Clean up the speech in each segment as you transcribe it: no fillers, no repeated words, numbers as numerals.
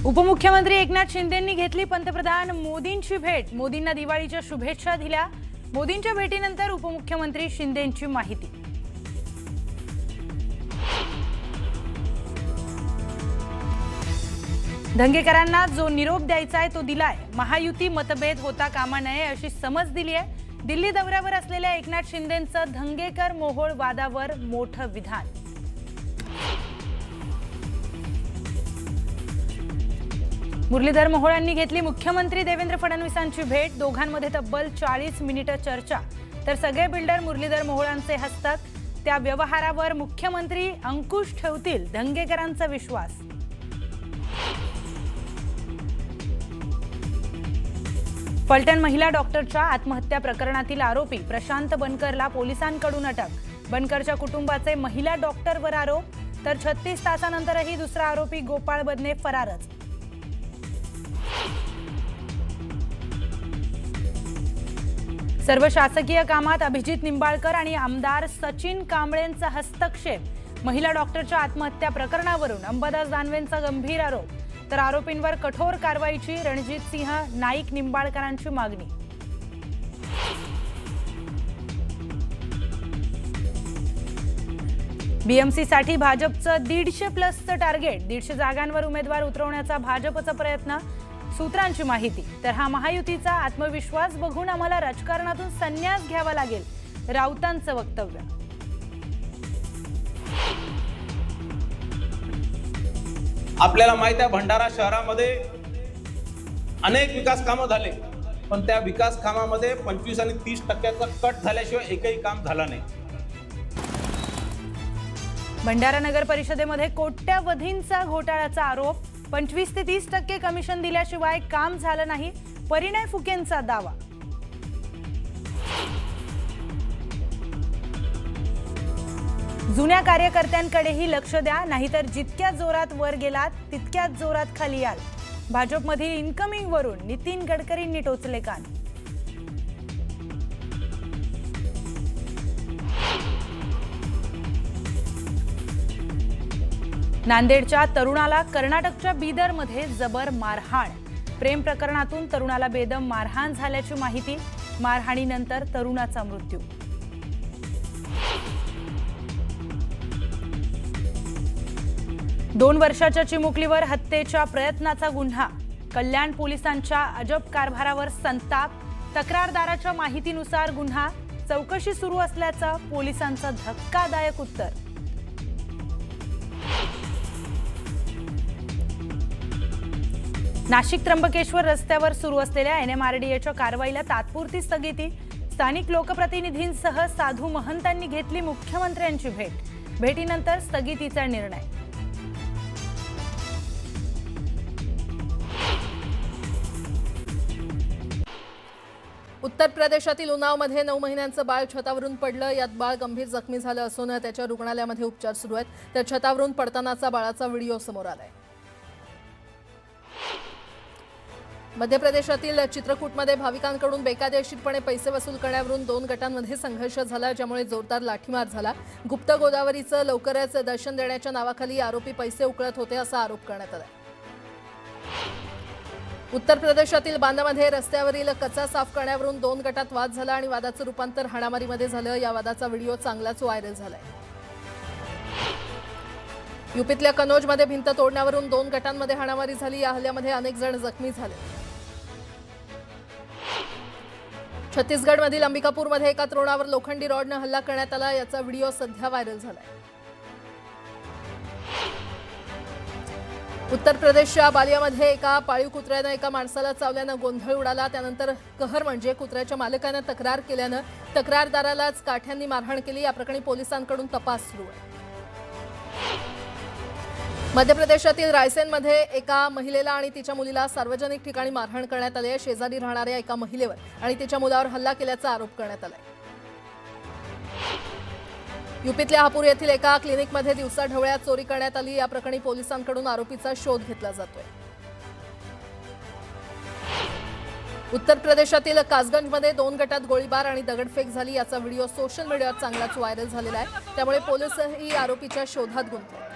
उपमुख्यमंत्री एकनाथ शिंदेंनी घेतली पंतप्रधान मोदींची भेट। मोदींना दिवाळीच्या शुभेच्छा दिल्या। मोदींच्या भेटीनंतर उपमुख्यमंत्री शिंदेंची माहिती। धंगेकरांना जो निरोप द्यायचा आहे तो दिलाय। महायुती मतभेद होता कामा नये अशी समज दिली आहे। दिल्ली दौऱ्यावर असलेल्या एकनाथ शिंदेंचं धंगेकर मोहोळ वादावर मोठं विधान। मुरलीधर मोहोळांनी घेतली मुख्यमंत्री देवेंद्र फडणवीसांची भेट। दोघांमध्ये तब्बल 40 मिनिटं चर्चा। तर सगळे बिल्डर मुरलीधर मोहोळांचे हस्तक। त्या व्यवहारावर मुख्यमंत्री अंकुश ठेवतील, धंगेकरांचा विश्वास। फलटण महिला डॉक्टरच्या आत्महत्या प्रकरणातील आरोपी प्रशांत बनकरला पोलिसांकडून अटक। बनकरच्या कुटुंबाचे महिला डॉक्टरवर आरोप। तर 36 तासानंतरही दुसरा आरोपी गोपाळ बदने फरारच। सर्व शासकीय कामात अभिजित निंबाळकर आणि आमदार सचिन कांबळेंचा हस्तक्षेप। महिला डॉक्टरच्या आत्महत्या प्रकरणावरून अंबादास दानवेंचा गंभीर आरोप। तर आरोपींवर कठोर कारवाईची रणजित सिंह नाईक निंबाळकरांची मागणी। बीएमसीसाठी भाजपचं 150+ टार्गेट। 150 जागांवर उमेदवार उतरवण्याचा भाजपचा प्रयत्न, सूत्रांची माहिती। तर हा महायुतीचा आत्मविश्वास बघून आम्हाला राजकारणातून संन्यास घ्यावा लागेल, राऊतांचं वक्तव्य। आपल्याला माहित आहे भंडारा शहरामध्ये अनेक विकास कामं झाले, पण त्या विकास कामामध्ये 25 आणि 30% कट झाल्याशिवाय एकही काम झालं नाही। भंडारा नगर परिषदेमध्ये कोट्यावधींचा घोटाळ्याचा आरोप। 25 ते 30% कमिशन दिल्याशिवाय काम झालं नाही, परिणय फुकेंचा दावा। जुन्या कार्यकर्त्यांकडेही लक्ष द्या, नाहीतर जितक्या जोरात वर गेलात तितक्याच जोरात खाली याल। भाजपमधील इन्कमिंग वरून नितीन गडकरींनी टोचले कान। नांदेडच्या तरुणाला कर्नाटकच्या बीदरमध्ये जबर मारहाण। प्रेम प्रकरणातून तरुणाला बेदम मारहाण झाल्याची माहिती। मारहाणीनंतर तरुणाचा मृत्यू। दोन वर्षाच्या चिमुकलीवर हत्येच्या प्रयत्नाचा गुन्हा। कल्याण पोलिसांच्या अजब कारभारावर संताप। तक्रारदाराच्या माहितीनुसार गुन्हा, चौकशी सुरू असल्याचं पोलिसांचं धक्कादायक उत्तर। नाशिक त्र्यंबकेश्वर रस्त्यावर सुरू असलेल्या NMRDAच्या कारवाईला तात्पुरती स्थगिती। स्थानिक लोकप्रतिनिधींसह साधू महंतांनी घेतली मुख्यमंत्र्यांची भेट। भेटीनंतर स्थगितीचा निर्णय। उत्तर प्रदेशातील उन्नावमध्ये 9 महिन्यांचं बाळ छतावरून पडलं। यात बाळ गंभीर जखमी झालं असून त्याच्या रुग्णालयामध्ये उपचार सुरू आहेत। तर छतावरून पडतानाचा बाळाचा व्हिडिओ समोर आलाय। मध्य प्रदेशातील चित्रकूटमध्ये भाविकांकडून बेकायदेशीरपणे पैसे वसूल करण्यावरून 2 गटांमध्ये संघर्ष झाला, ज्यामुळे जोरदार लाठीमार झाला। गुप्त गोदावरीचं लवकरच दर्शन देण्याच्या नावाखाली आरोपी पैसे उकळत होते असा आरोप करण्यात आला। उत्तर प्रदेशातील बांदामध्ये रस्त्यावरील कचरा साफ करण्यावरून 2 गटात वाद झाला आणि वादाचं रूपांतर हाणामारीमध्ये झालं। या वादाचा व्हिडिओ चांगलाच व्हायरल झालाय। यूपीतल्या कनौजमध्ये भिंत तोडण्यावरून 2 गटांमध्ये हाणामारी झाली। या हल्ल्यामध्ये अनेक जण जखमी झाले। छत्तीसगडमधील अंबिकापूरमध्ये एका तरुणावर लोखंडी रॉडनं हल्ला करण्यात आला। याचा व्हिडिओ सध्या व्हायरल झालाय। उत्तर प्रदेशच्या बालियामध्ये एका पाळीव कुत्र्यानं एका माणसाला चावल्यानं गोंधळ उडाला। त्यानंतर कहर म्हणजे कुत्र्याच्या मालकानं तक्रार केल्यानं तक्रारदारालाच काठ्यांनी मारहाण केली। या प्रकरणी पोलिसांकडून तपास सुरू आहे। मध्य प्रदेशातील रायसेनमध्ये एका महिलेला आणि तिच्या मुलीला सार्वजनिक ठिकाणी मारहाण करण्यात आली आहे। शेजारी राहणाऱ्या एका महिलेवर आणि तिच्या मुलावर हल्ला केल्याचा आरोप करण्यात आलाय। यूपीतल्या हापूर येथील एका क्लिनिकमध्ये दिवसाढवळ्यात चोरी करण्यात आली। या प्रकरणी पोलिसांकडून आरोपीचा शोध घेतला जातोय। उत्तर प्रदेशातील कासगंजमध्ये 2 गटात गोळीबार आणि दगडफेक झाली। याचा व्हिडिओ सोशल मीडियावर चांगलाच व्हायरल झालेला आहे। त्यामुळे पोलिसही आरोपीच्या शोधात गुंतले।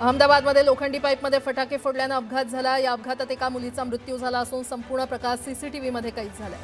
अहमदाबादमध्ये लोखंडी पाईपमध्ये फटाके फोडल्यानं अपघात झाला. या अपघातात एका मुलीचा मृत्यू झाला असून संपूर्ण प्रकार सीसीटीव्हीमध्ये कैद झालाय.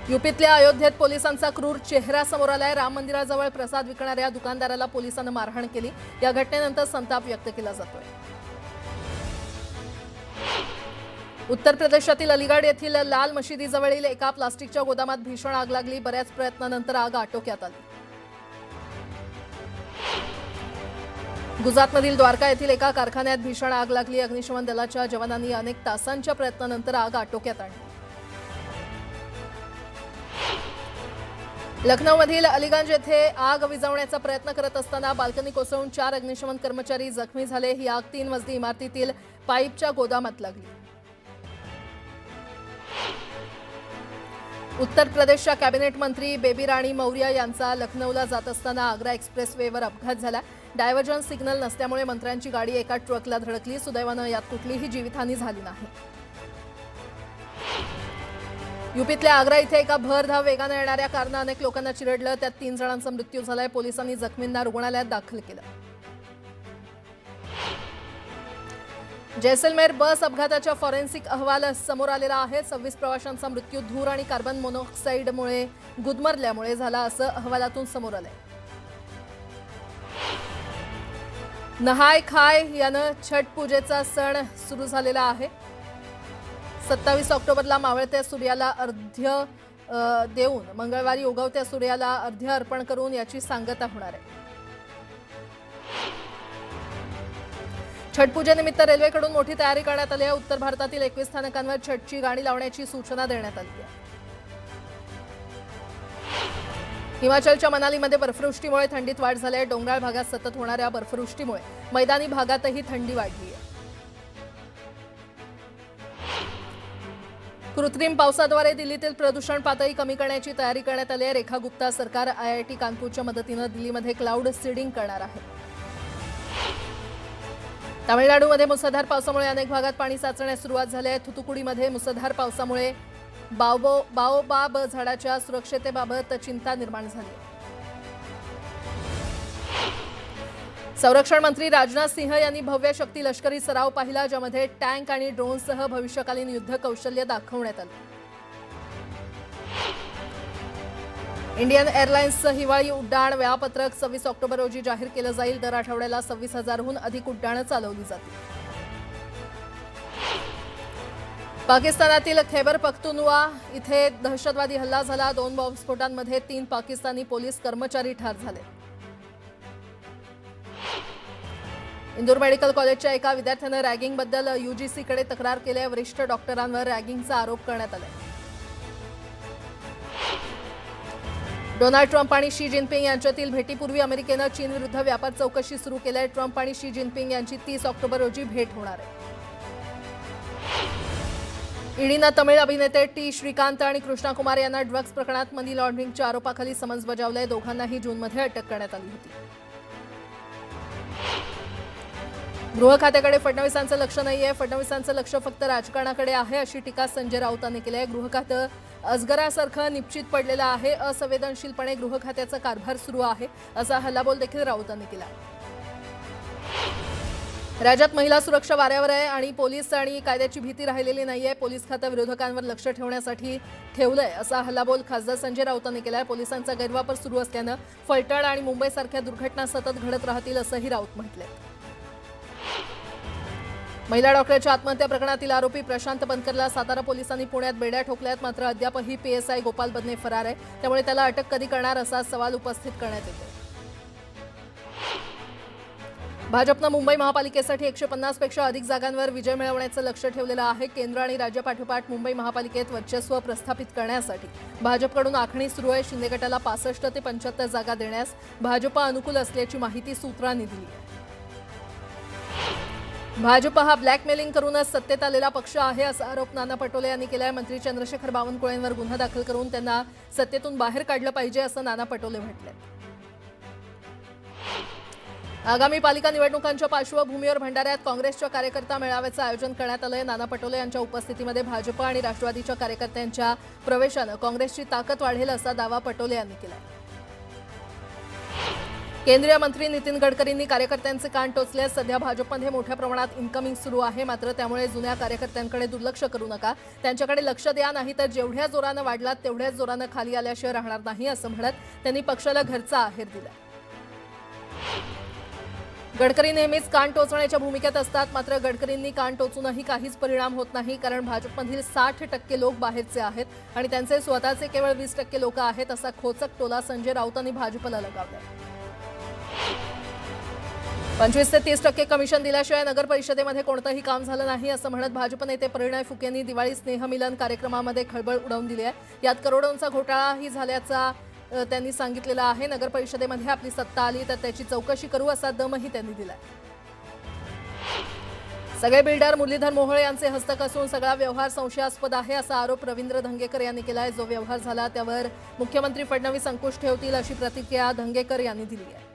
युपीतल्या अयोध्येत पोलिसांचा क्रूर चेहरा समोर आलाय. राम मंदिराजवळ प्रसाद विकणाऱ्या दुकानदाराला पोलिसांनी मारहाण केली. या घटनेनंतर संताप व्यक्त केला जातोय. उत्तर प्रदेशातील अलीगढ येथील लाल मशिदीजवळील एका प्लास्टिकच्या गोदामात भीषण आग लागली. बऱ्याच प्रयत्नानंतर आग आटोक्यात आली. गुजरातमधील द्वारका येथील एका कारखान्यात भीषण आग लागली. अग्निशमन दलाच्या जवानांनी अनेक तासांच्या प्रयत्नानंतर आग आटोक्यात आणली. लखनौमधील अलीगंज येथे आग विझवण्याचा प्रयत्न करत असताना बाल्कनी कोसळून 4 अग्निशमन कर्मचारी जखमी झाले. ही आग 3 मजली इमारतीतील पाईपच्या गोदामात लागली. उत्तर प्रदेशच्या कॅबिनेट मंत्री बेबी राणी मौर्य यांचा लखनौला जात असताना आग्रा एक्सप्रेसवेवर अपघात झाला. डायव्हर्जन सिग्नल नसल्यामुळे मंत्र्यांची गाडी एका ट्रकला धडकली. सुदैवानं यात कुठलीही जीवितहानी झाली नाही. युपीतल्या आग्रा इथे एका भरधाव वेगाने येणाऱ्या कारनं अनेक लोकांना चिरडलं. त्यात 3 जणांचा मृत्यू झालाय. पोलिसांनी जखमींना रुग्णालयात दाखल केलं. जैसलमेर बस अपघाताच्या फॉरेन्सिक अहवाल समोर आलेला आहे. 26 प्रवाशांचा मृत्यू धूर आणि कार्बन मोनॉक्साईडमुळे गुदमरल्यामुळे झाला असं अहवालातून समोर आलंय. नहाय खाय यानं छठ पूजेचा सण सुरू झालेला आहे. 27 ऑक्टोबरला मावळत्या सूर्याला अर्ध्य देऊन मंगळवारी उगवत्या सूर्याला अर्ध्य अर्पण करून याची सांगता होणार आहे. छठ पूजेनिमित्त रेल्वेकडून मोठी तयारी करण्यात आली आहे. उत्तर भारतातील 21 स्थानकांवर छठची गाणी लावण्याची सूचना देण्यात आली आहे. हिमाचलच्या मनालीमध्ये बर्फवृष्टीमुळे थंडीत वाढ झाली आहे. डोंगराळ भागात सतत होणाऱ्या बर्फवृष्टीमुळे मैदानी भागातही थंडी वाढली आहे. कृत्रिम पावसाद्वारे दिल्लीतील प्रदूषण पातळी कमी करण्याची तयारी करण्यात आली आहे. रेखा गुप्ता सरकार IIT कानपूरच्या मदतीनं दिल्लीमध्ये क्लाउड सीडिंग करणार आहे. तामिळनाडूमध्ये मुसळधार पावसामुळे अनेक भागात पाणी साचण्यास सुरुवात झाली आहे. थुथुकुडीमध्ये मुसळधार पावसामुळे बाओबाब झाडाच्या सुरक्षिततेबाबत चिंता निर्माण झाली. संरक्षण मंत्री राजनाथ सिंह यांनी भव्य शक्ती लष्करी सराव पाहिला, ज्यामध्ये टँक आणि ड्रोनसह भविष्यकालीन युद्ध कौशल्य दाखवण्यात आलं. इंडियन एअरलाइन्सचं हिवाळी उड्डाण वेळापत्रक 26 ऑक्टोबर रोजी जाहीर केलं जाईल. दर आठवड्याला 26,000हून अधिक उड्डाणं चालवली जातील. पाकिस्तानातील खैबर पख्तूनवा इथे दहशतवादी हल्ला झाला. 2 बॉम्बस्फोटांमध्ये 3 पाकिस्तानी पोलीस कर्मचारी ठार झाले. इंदूर मेडिकल कॉलेजच्या एका विद्यार्थ्यानं रॅगिंगबद्दल UGCकडे तक्रार केली आहे. वरिष्ठ डॉक्टरांवर रॅगिंगचा आरोप करण्यात आला. डोनाल्ड ट्रम्प आणि शी जिनपिंग यांच्यातील भेटीपूर्वी अमेरिकेनं चीनविरुद्ध व्यापार चौकशी सुरू केली आहे. ट्रम्प आणि शी जिनपिंग यांची 30 ऑक्टोबर रोजी भेट होणार आहे. ईडीनं तमिळ अभिनेते टी श्रीकांत आणि कृष्णा कुमार यांना ड्रग्ज प्रकरणात मनी लॉन्ड्रिंगच्या आरोपाखाली समन्स बजावलंय. दोघांनाही जूनमध्ये अटक करण्यात आली होती. गृह खात्याकडे फडणवीसांचं लक्ष नाहीये. फडणवीसांचं लक्ष फक्त राजकारणाकडे आहे, अशी टीका संजय राऊतांनी केली आहे. गृह खातं अजगरासारखं निश्चित पडलेलं आहे. असंवेदनशीलपणे गृह खात्याचा कारभार सुरू आहे, असा हल्लाबोल देखील राऊतांनी केला. राज्यात महिला सुरक्षा वाऱ्यावर आहे आणि पोलीस आणि कायद्याची भीती राहिलेली नाहीये. पोलीस खातं विरोधकांवर लक्ष ठेवण्यासाठी ठेवलंय, असा हल्लाबोल खासदार संजय राऊतांनी केलाय. पोलिसांचा गैरवापर सुरू असल्यानं फलटण आणि मुंबईसारख्या दुर्घटना सतत घडत राहतील, असंही राऊत म्हटलंय. महिला डॉक्टरच्या आत्महत्या प्रकरणातील आरोपी प्रशांत बनकरला सातारा पोलिसांनी पुण्यात बेड्या ठोकल्यात. मात्र अद्यापही PSI गोपाल बदने फरार आहे. त्यामुळे त्याला अटक कधी करणार, असा सवाल उपस्थित करण्यात येतो. भाजपनं मुंबई महापालिकेसाठी 150 पेक्षा अधिक जागांवर विजय मिळवण्याचं लक्ष ठेवलेलं आहे. केंद्र आणि राज्यपाठोपाठ मुंबई महापालिकेत वर्चस्व प्रस्थापित करण्यासाठी भाजपकडून आखणी सुरू आहे. शिंदे गटाला 65 ते 75 जागा देण्यास भाजप अनुकूल असल्याची माहिती सूत्रांनी दिली आहे. भाजप हा ब्लॅकमेलिंग करूनच सत्तेत आलेला पक्ष आहे, असा आरोप नाना पटोले यांनी केलाय. मंत्री चंद्रशेखर बावनकुळेंवर गुन्हा दाखल करून त्यांना सत्तेतून बाहेर काढलं पाहिजे, असं नाना पटोले म्हटले. आगामी पालिका निवडणुकांच्या पार्श्वभूमीवर भंडाऱ्यात काँग्रेसच्या कार्यकर्ता मेळाव्याचं आयोजन करण्यात आलंय. नाना पटोले यांच्या उपस्थितीमध्ये भाजप आणि राष्ट्रवादीच्या कार्यकर्त्यांच्या प्रवेशानं काँग्रेसची ताकद वाढेल, असा दावा पटोले यांनी केलाय. केंद्रीय मंत्री नितीन गडकरींनी कार्यकर्त्यांचे कान टोचल्यास सध्या भाजपमध्ये मोठ्या प्रमाणात इन्कमिंग सुरू आहे, मात्र त्यामुळे जुन्या कार्यकर्त्यांकडे दुर्लक्ष करू नका, त्यांच्याकडे लक्ष द्या, नाही तर जेवढ्या जोरानं वाढलात तेवढ्याच जोरानं खाली आल्याशिवाय राहणार नाही असं म्हणत त्यांनी पक्षाला घरचा आहेर दिला. गडकरी नेहमीच कान टोचण्याच्या भूमिकेत असतात, मात्र गडकरींनी कान टोचूनही काहीच परिणाम होत नाही, कारण भाजपमधील 60% लोक बाहेरचे आहेत आणि त्यांचे स्वतःचे केवळ 20% लोक आहेत असा खोचक टोला संजय राऊतांनी भाजपला लगावला. 25 ते 30% कमिशन दिल्याशिवाय नगर परिषदेमध्ये कोणतंही काम झालं नाही असं म्हणत भाजप नेते परिणय फुके यांनी दिवाळी स्नेहमिलन कार्यक्रमामध्ये खळबळ उडवून दिली आहे. यात करोडोंचा घोटाळाही झाल्याचा त्यांनी सांगितलेलं आहे. नगर परिषदेमध्ये आपली सत्ता आली तर त्याची चौकशी करू असा दमही त्यांनी दिलाय. सगळे बिल्डर मुरलीधर मोहोळ यांचे हस्तक असून सगळा व्यवहार संशयास्पद आहे असा आरोप रवींद्र धंगेकर यांनी केलाय. जो व्यवहार झाला त्यावर मुख्यमंत्री फडणवीस अंकुश ठेवतील अशी प्रतिक्रिया धंगेकर यांनी दिली आहे.